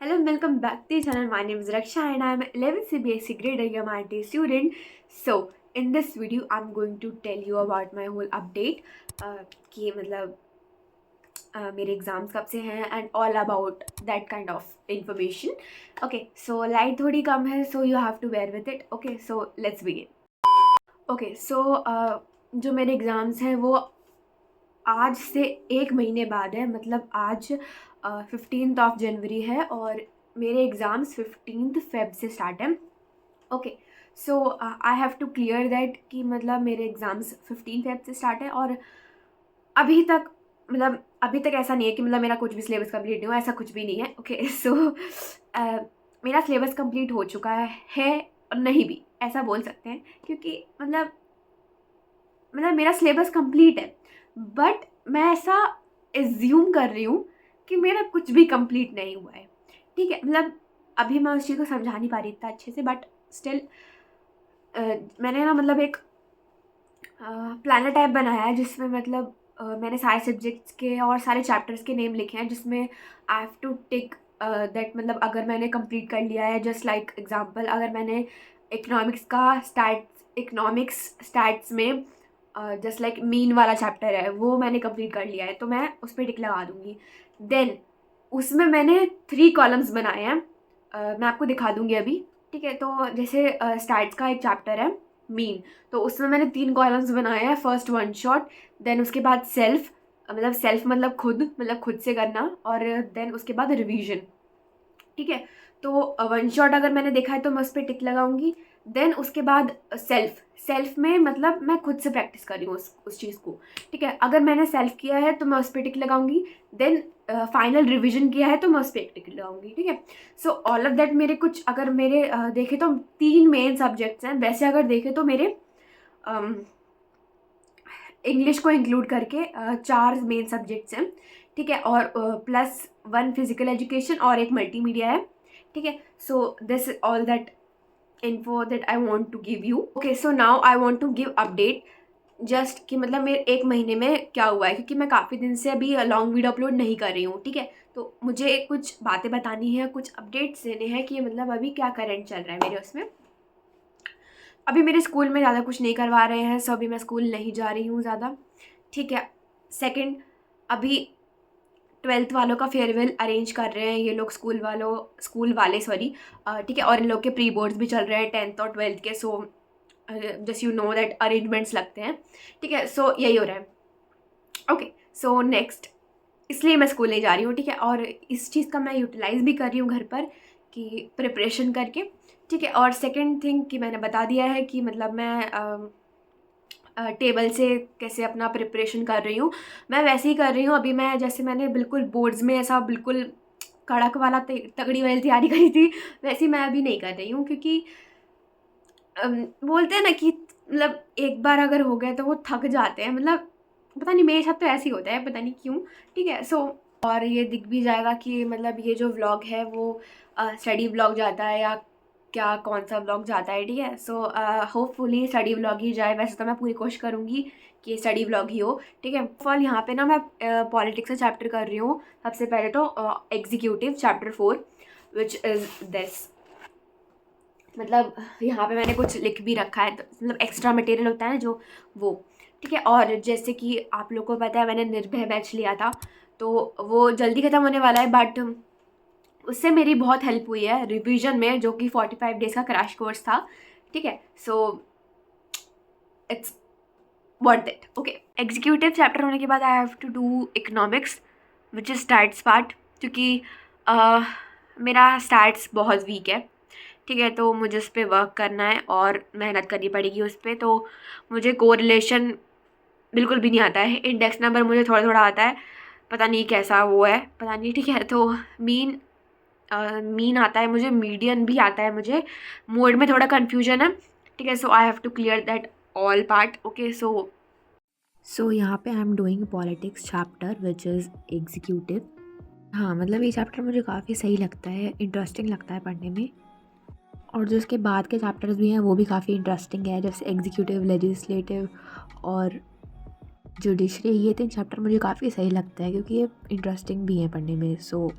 Hello and welcome back to the channel. My name is Raksha and I am 11th CBSE grade A MRT student. So in this video I'm going to tell you about my whole update कि मतलब मेरे exams कब से हैं and all about that kind of information. Okay, so light थोड़ी कम है, so you have to bear with it. Okay, so let's begin. Okay, so जो मेरे एग्ज़ाम्स हैं वो आज से 1 महीने बाद है. मतलब आज 15th ऑफ जनवरी है और मेरे एग्ज़ाम्स 15th फेब से स्टार्ट हैं. Okay, so I have to clear that कि मतलब मेरे एग्ज़ाम्स 15 फेब से स्टार्ट है और अभी तक ऐसा नहीं है कि मतलब मेरा कुछ भी सिलेबस कंप्लीट नहीं हुआ. ऐसा कुछ भी नहीं है. ओके, सो मेरा सिलेबस कंप्लीट हो चुका है और नहीं भी ऐसा बोल सकते हैं, क्योंकि मतलब मेरा सिलेबस कंप्लीट है, बट मैं ऐसा एज्यूम कर रही हूँ कि मेरा कुछ भी कंप्लीट नहीं हुआ है. ठीक है, मतलब अभी मैं उस चीज़ को समझा नहीं पा रही इतना अच्छे से, बट स्टिल मैंने ना मतलब एक प्लानर टाइप बनाया है जिसमें मतलब मैंने सारे सब्जेक्ट्स के और सारे चैप्टर्स के नेम लिखे हैं, जिसमें I have to tick that. मतलब अगर मैंने कंप्लीट कर लिया है, जस्ट लाइक एग्जांपल, अगर मैंने इकोनॉमिक्स स्टैट्स में जस्ट लाइक मीन वाला चैप्टर है वो मैंने कंप्लीट कर लिया है, तो मैं उस पर टिक लगा दूँगी. देन उसमें मैंने 3 कॉलम्स बनाए हैं. मैं आपको दिखा दूँगी अभी. ठीक है, तो जैसे स्टैट्स का एक चैप्टर है मीन, तो उसमें मैंने 3 कॉलम्स बनाए हैं. फर्स्ट वन शॉट, देन उसके बाद सेल्फ मतलब खुद से करना, और देन उसके बाद रिवीजन. ठीक है, तो वन शॉट अगर मैंने देखा है तो मैं उस पर टिक लगाऊंगी. देन उसके बाद सेल्फ में मतलब मैं खुद से प्रैक्टिस कर रही हूँ उस चीज़ को. ठीक है, अगर मैंने सेल्फ किया है तो मैं उस पर टिक लगाऊंगी. देन फाइनल रिवीजन किया है तो मैं उस पर एक टिक लगाऊंगी. ठीक है, सो ऑल ऑफ दैट मेरे कुछ अगर मेरे देखे तो 3 मेन सब्जेक्ट्स हैं. वैसे अगर देखे तो मेरे इंग्लिश को इंक्लूड करके 4 मेन सब्जेक्ट्स हैं. ठीक है, और प्लस 1 फिजिकल एजुकेशन और एक मल्टीमीडिया है. ठीक है, so this is all that info that I want to give you. Okay, so now I want to give update just कि मतलब मेरे 1 महीने में क्या हुआ है, क्योंकि मैं काफ़ी दिन से अभी लॉन्ग वीडियो अपलोड नहीं कर रही हूँ. ठीक है, तो मुझे कुछ बातें बतानी है, कुछ अपडेट्स देने हैं कि मतलब अभी क्या करंट चल रहा है मेरे उसमें. अभी मेरे स्कूल में ज़्यादा कुछ नहीं करवा रहे हैं, सो अभी मैं स्कूल नहीं जा रही हूँ ज़्यादा. ठीक है, सेकंड, अभी 12th वालों का फेयरवेल अरेंज कर रहे हैं ये लोग, स्कूल वाले सॉरी. ठीक है, और इन लोग के प्री बोर्ड्स भी चल रहे हैं 10th और 12th के. So just you know that arrangements लगते हैं. ठीक है, सो यही हो रहा है. ओके, सो नेक्स्ट, इसलिए मैं स्कूल नहीं जा रही हूँ. ठीक है, और इस चीज़ का मैं यूटिलाइज़ भी कर रही हूँ घर पर कि प्रिपरेशन करके. ठीक है, और सेकेंड थिंग कि मैंने बता दिया है कि मतलब मैं टेबल से कैसे अपना प्रिपरेशन कर रही हूँ. मैं वैसे ही कर रही हूँ. अभी मैं जैसे मैंने बिल्कुल बोर्ड्स में ऐसा बिल्कुल कड़क वाला तगड़ी वाली तैयारी करी थी, वैसे मैं अभी नहीं कर रही हूँ, क्योंकि बोलते हैं ना कि मतलब एक बार अगर हो गया तो वो थक जाते हैं. मतलब पता नहीं, मेरे साथ तो ऐसे ही होता है, पता नहीं क्यों. ठीक है, सो और ये दिख भी जाएगा कि मतलब ये जो व्लॉग है वो स्टडी व्लॉग जाता है या क्या, कौन सा व्लॉग जाता है. ठीक है, सो होपफुली स्टडी व्लॉग ही जाए. वैसे तो मैं पूरी कोशिश करूँगी कि स्टडी व्लॉग ही हो. ठीक है, फॉल यहाँ पे ना मैं पॉलिटिक्स का चैप्टर कर रही हूँ. सबसे पहले तो executive chapter 4 which is this. मतलब यहाँ पे मैंने कुछ लिख भी रखा है, तो मतलब एक्स्ट्रा मटेरियल होता है ना जो, वो. ठीक है, और जैसे कि आप लोगों को पता है मैंने निर्भय बैच लिया था, तो वो जल्दी ख़त्म होने वाला है, बट उससे मेरी बहुत हेल्प हुई है रिवीजन में, जो कि 45 डेज़ का क्रैश कोर्स था. ठीक है, so it's worth it. Okay, executive chapter होने के बाद I have to do economics which is stats part, क्योंकि मेरा स्टैट्स बहुत वीक है. ठीक है, तो मुझे उस पर वर्क करना है और मेहनत करनी पड़ेगी उस पर. तो मुझे कोरिलेशन बिल्कुल भी नहीं आता है. इंडेक्स नंबर मुझे थोड़ा थोड़ा आता है, पता नहीं कैसा वो है, पता नहीं. ठीक है, तो मीन आता है मुझे, मीडियन भी आता है मुझे, मोड में थोड़ा कन्फ्यूजन है. ठीक है, so I have to clear that all part. Okay, so यहाँ पे I am doing politics chapter which is executive. हाँ, मतलब ये चैप्टर मुझे काफ़ी सही लगता है, इंटरेस्टिंग लगता है पढ़ने में. और जो इसके बाद के चैप्टर्स भी हैं वो भी काफ़ी इंटरेस्टिंग है, जैसे एग्जीक्यूटिव, लेजिस्लेटिव और जुडिशरी. ये 3 चैप्टर मुझे काफ़ी सही लगता है क्योंकि ये इंटरेस्टिंग भी हैं पढ़ने में. सो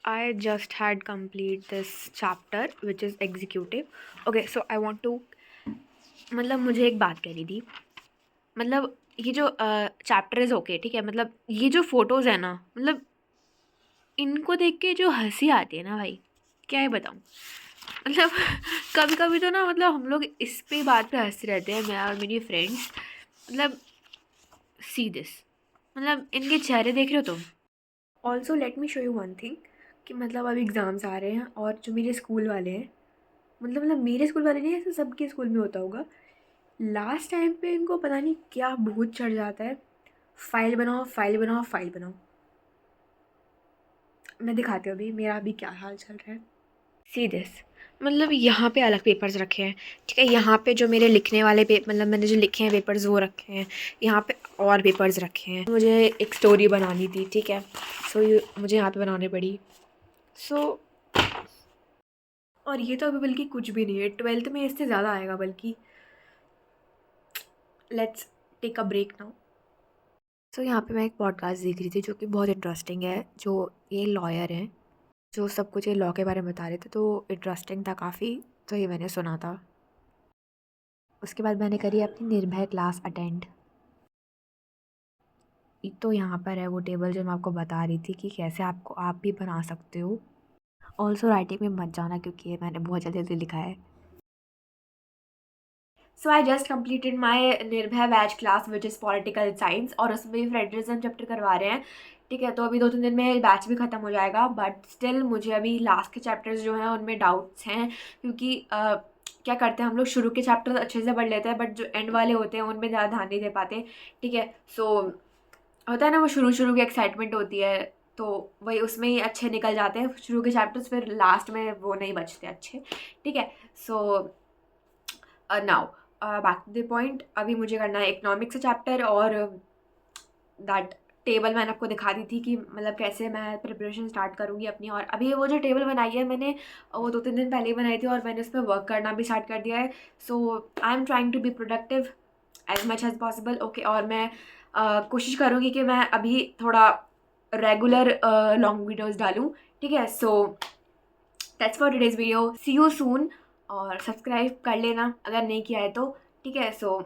I just had complete this chapter which is executive. Okay, so I want to, मतलब मुझे एक बात कहनी थी, मतलब ये जो चैप्टर इज़ ओके, ठीक है, मतलब ये जो फ़ोटोज़ है ना, मतलब इनको देख के जो हंसी आती है ना भाई, क्या ही बताऊँ। मतलब कभी कभी तो ना, मतलब हम लोग इस पे बात पे हंसते रहते हैं, मैं और मेरी फ्रेंड्स। मतलब सी दिस, मतलब इनके चेहरे देख रहे हो तुम। Also let me show you one thing, कि मतलब अब एग्ज़ाम्स आ रहे हैं और जो मेरे स्कूल वाले हैं, मतलब मेरे स्कूल वाले नहीं, ऐसे सबके स्कूल में होता होगा, लास्ट टाइम पे इनको पता नहीं क्या भूत चढ़ जाता है, फाइल बनाओ फाइल बनाओ फाइल बनाओ। मैं दिखाती हूँ अभी मेरा अभी क्या हाल चल रहा है। सी दिस, मतलब यहाँ पे अलग पेपर्स रखे हैं, ठीक है, यहाँ पे जो मेरे लिखने वाले मतलब मैंने जो लिखे हैं पेपर्स वो रखे हैं, यहाँ पे और पेपर्स रखे हैं। मुझे एक स्टोरी बनानी थी, ठीक है, सो मुझे यहाँ पे बनानी पड़ी। सो और ये तो अभी बल्कि कुछ भी नहीं है, 12th में इससे ज़्यादा आएगा बल्कि। Let's take a break now. So यहाँ पे मैं एक पॉडकास्ट देख रही थी जो कि बहुत इंटरेस्टिंग है, जो ये लॉयर हैं, जो सब कुछ ये लॉ के बारे में बता रहे थे, तो इंटरेस्टिंग था काफ़ी, तो ये मैंने सुना था। उसके बाद मैंने करी अपनी निर्भय क्लास अटेंड। तो यहाँ पर है वो टेबल जो मैं आपको बता रही थी कि कैसे आपको आप भी बना सकते हो। ऑल्सो राइटिंग में मत जाना क्योंकि ये मैंने बहुत जल्दी जल्दी लिखा है। So I just completed my निर्भय batch class which is political science, और उसमें फेडरलिज्म चैप्टर करवा रहे हैं, ठीक है। तो अभी 2-3 दिन में बैच भी ख़त्म हो जाएगा, बट स्टिल मुझे अभी लास्ट के चैप्टर्स जो हैं उनमें डाउट्स हैं, क्योंकि क्या करते हैं हम लोग, शुरू के चैप्टर अच्छे से पढ़ लेते हैं, बट जो एंड वाले होते हैं उनमें ज़्यादा ध्यान नहीं दे पाते, ठीक है। सो होता है ना, वो शुरू शुरू की एक्साइटमेंट होती है, तो वही उसमें ही अच्छे निकल जाते हैं शुरू के चैप्टर्स, फिर लास्ट में वो नहीं बचते अच्छे, ठीक है। So now back to the point, अभी मुझे करना है इकोनॉमिक्स का चैप्टर, और दैट टेबल मैंने आपको दिखा दी थी कि मतलब कैसे मैं प्रिपरेशन स्टार्ट करूँगी अपनी। और अभी वो जो टेबल बनाई है मैंने, वो 2-3 दिन पहले ही बनाई थी, और मैंने उस पर वर्क करना भी स्टार्ट कर दिया है। So I am trying to be productive as much as possible, okay. और मैं कोशिश करूँगी कि मैं अभी थोड़ा रेगुलर लॉन्ग वीडियोज़ डालूँ, ठीक है। So that's for today's video, see you soon, और सब्सक्राइब कर लेना अगर नहीं किया है तो, ठीक है। सो